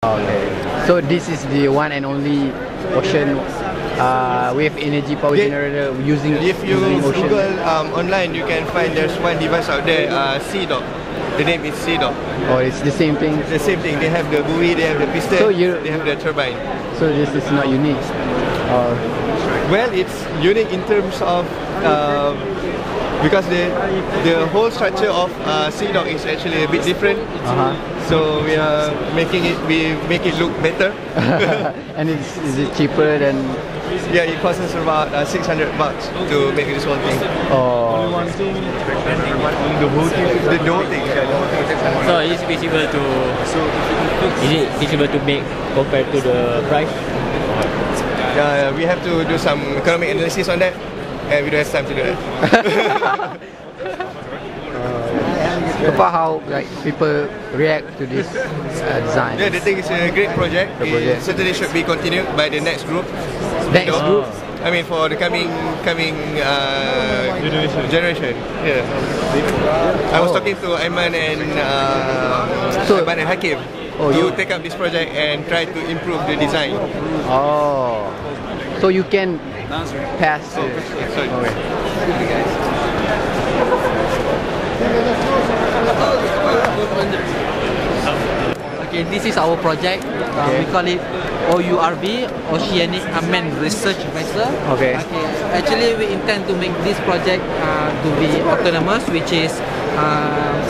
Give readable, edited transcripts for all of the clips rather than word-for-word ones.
Okay. So this is the one and only ocean wave energy power generator using If you ocean. Google online, you can find there's one device out there, Sea-Dog. The name is Sea-Dog. Oh, it's the same thing. The same thing. They have the buoy, they have the piston, So they have the turbine. So this is not unique. Well, it's unique in terms of because the whole structure of Sea-Dog is actually a bit different. So we make it look better. And is it cheaper than? Yeah, it costs us about $600 to make this whole thing. Oh. Only one thing. The whole thing. So it's feasible to. Is it feasible to make compared to the price? Yeah, we have to do some economic analysis on that, and we don't have time to do that. About how people react to this design. Yeah, the thing is a great project. It certainly should be continued by the next group. Next group? I mean, for the coming generation. Yeah. I was talking to Aiman and Hakim to take up this project and try to improve the design. Oh, so you can pass. Sorry. Okay, this is our project. We call it OURV, Oceanic Unmanned Research Vessel. Okay. Actually, we intend to make this project to be autonomous, which is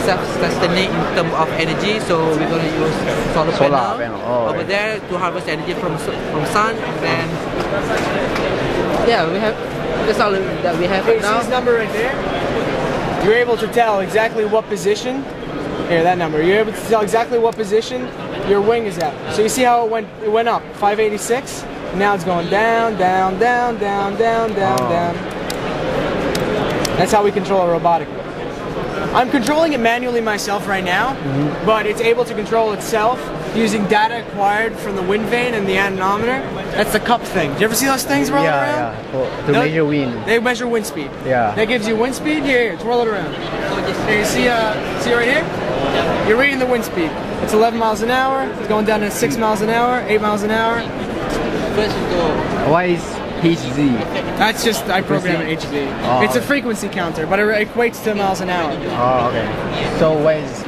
self-sustaining in terms of energy. So we're going to use solar panel over there to harvest energy from sun. And then, yeah, we have that's all that we have right now. See this number right there? You're able to tell exactly what position. Here, that number. You're able to tell exactly what position your wing is at. So you see how it went up, 586. Now it's going down, down, down, down, down, down, down. That's how we control a robotic. I'm controlling it manually myself right now, but it's able to control itself using data acquired from the wind vane and the anemometer. That's the cup thing. Do you ever see those things rolling around? Yeah, to measure wind. They measure wind speed. Yeah. That gives you wind speed. Here, twirl it around. Here, you see right here? You're reading the wind speed. It's 11 miles an hour. It's going down to 6 miles an hour, 8 miles an hour. Why is HZ? That's just, I program an HV. Oh. It's a frequency counter, but it equates to miles an hour. Oh, okay. So what is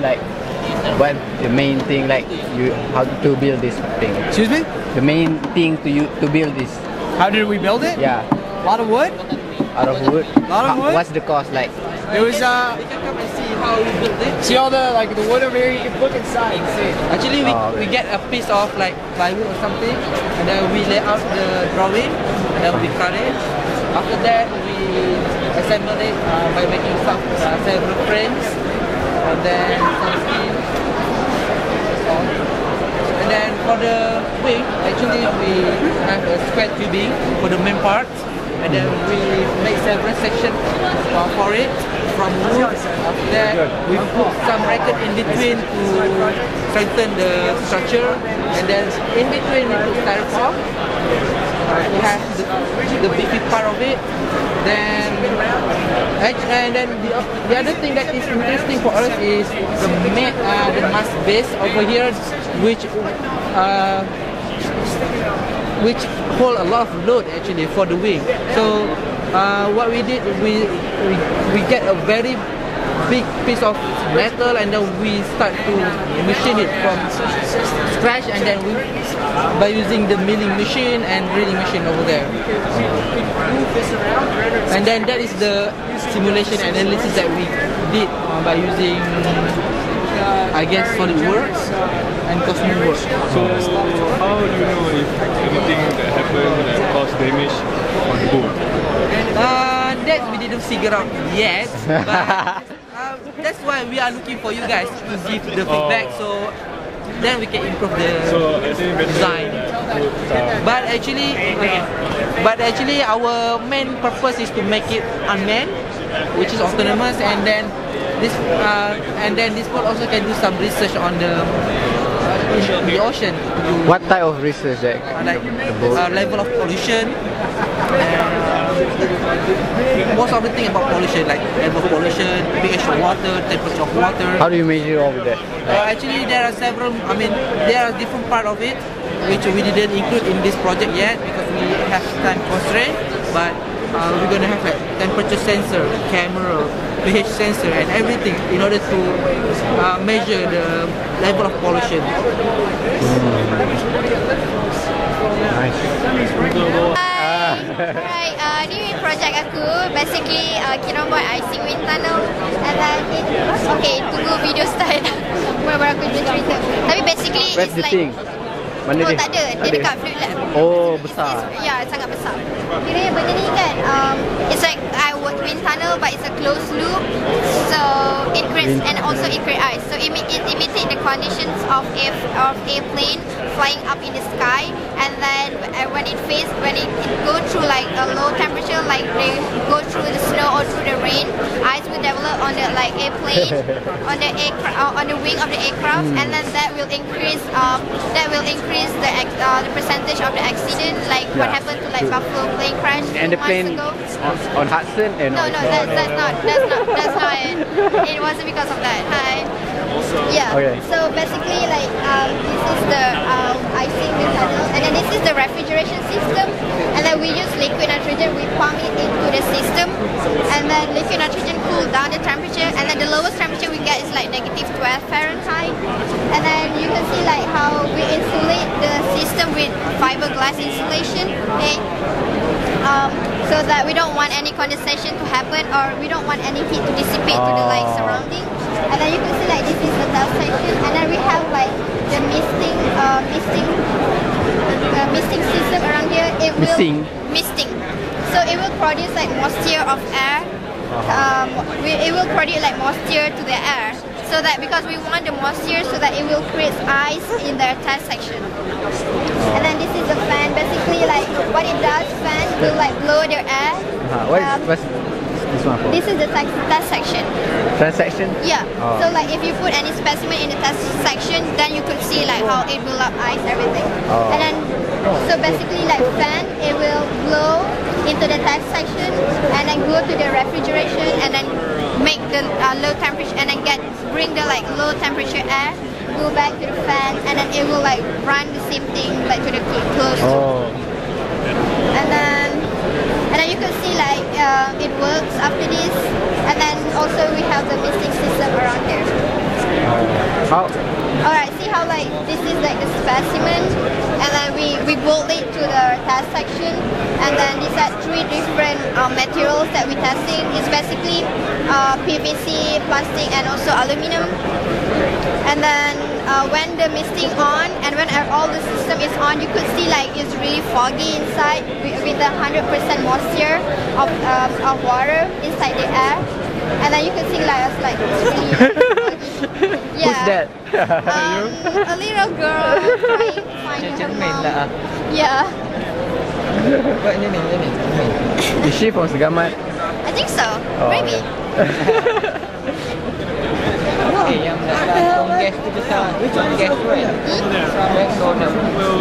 what the main thing how to build this thing? Excuse me? The main thing to build this. How did we build it? Yeah. A lot of wood? Out of wood? A lot of wood? What's the cost like? It was, see all the wood over here? You can look inside and see. Actually, we get a piece of plywood or something, and then we lay out the drawing, and then we cut it. After that, we assemble it by making several frames, and then some steel. And then for the wing, actually we have a square tubing for the main part, and then we make several sections for it from wood. After that, we put some bracket in between to strengthen the structure, and then in between we put styrofoam. We have the beefy part of it. Then the other thing that is interesting for us is the mass base over here, which hold a lot of load actually for the wing. So what we did, we get a very big piece of metal, and then we start to machine it from scratch, and then by using the milling machine and drilling machine over there. And then that is the simulation analysis that we did by using I guess SolidWorks and CosmoWorks. So how do you know if anything that happened that caused damage on the boat? That we didn't figure out yet, but that's why we are looking for you guys to give the feedback, so then we can improve the design. But actually our main purpose is to make it unmanned, which is autonomous, and then this boat also can do some research on the in the ocean. What type of research that? Like level of pollution. Most of the thing about pollution, like level of pollution, pH of water, temperature of water. How do you measure all of that? Actually, there are several. I mean, there are different part of it which we didn't include in this project yet because we have time constraint. But we're gonna have like temperature sensor, camera, pH sensor, and everything in order to measure the level of pollution. Nice. Alright, new project aku basically kita buat icing wind tunnel and then tunggu video start baru aku cerita. Tapi basically Where's it's the like thing? Mana dia? tak ada, dia dekat Fluid Lab. Oh, besar. Ya, sangat besar. Kira benda ni kan, it's like wind tunnel but it's a closed loop, so it creates and also it creates ice. So it imitates the conditions of a plane flying up in the sky, and then when it go through like a low temperature, like they go through the snow or through the rain, ice will develop on the like airplane, on the wing of the aircraft, and then that will increase the percentage of the accident, like what happened to like Buffalo plane crash 2 And the months plane ago. on Hudson? No, that's not it. It wasn't because of that. Hi. Yeah. Okay. So basically, like this is the icing wind tunnel, and then this is the refrigeration system, and then we use liquid nitrogen. We pump it into the system, and then liquid nitrogen cool down the temperature, and then the lowest temperature we get is like -12 Fahrenheit, and then you can see like how we insulate the system with fiberglass insulation. Okay. So that we don't want any condensation to happen, or we don't want any heat to dissipate to the like surrounding. And then you can see like this is the test section, and then we have like the misting system around here. It will misting. So it will produce like moisture of air. It will produce like moisture to the air. So that because we want the moisture, so that it will create ice in the test section. And then this is the fan. Basically, like what it does, fan will like blow the air. What's this one for? This is the test section. Test section? Yeah. So like if you put any specimen in the test section, then you could see like how it will up ice everything. And then so basically like fan, it will blow into the test section and then go to the refrigeration and then make the low temperature and then bring the like low temperature air, go back to the fan, and then it will like run the same thing like to the closed. And then you can see like it works after this, and then also we have the misting system around there. Alright, see how like this is like the specimen, and then we bolt it to the test section, and then these are 3 different materials that we're testing. It's basically PVC, plastic, and also aluminum. And then when the misting on and when all the system is on, you could see like it's really foggy inside with the 100% moisture of water inside the air. And then you can see like it's like it's really foggy. Yeah. Who's that? A little girl trying to find her mom. Yeah. Is she from Segamat? I think so. Maybe. Gas tu besar. Which one gas tu kan?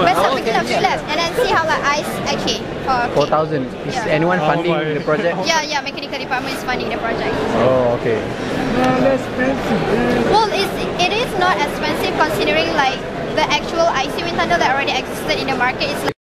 Where's the lab? And then see how like ice actually for 4,000. Is anyone funding the project? Yeah, mechanical department is funding the project. Oh, okay. Well, it is not expensive considering like the actual icing wind tunnel that already existed in the market is like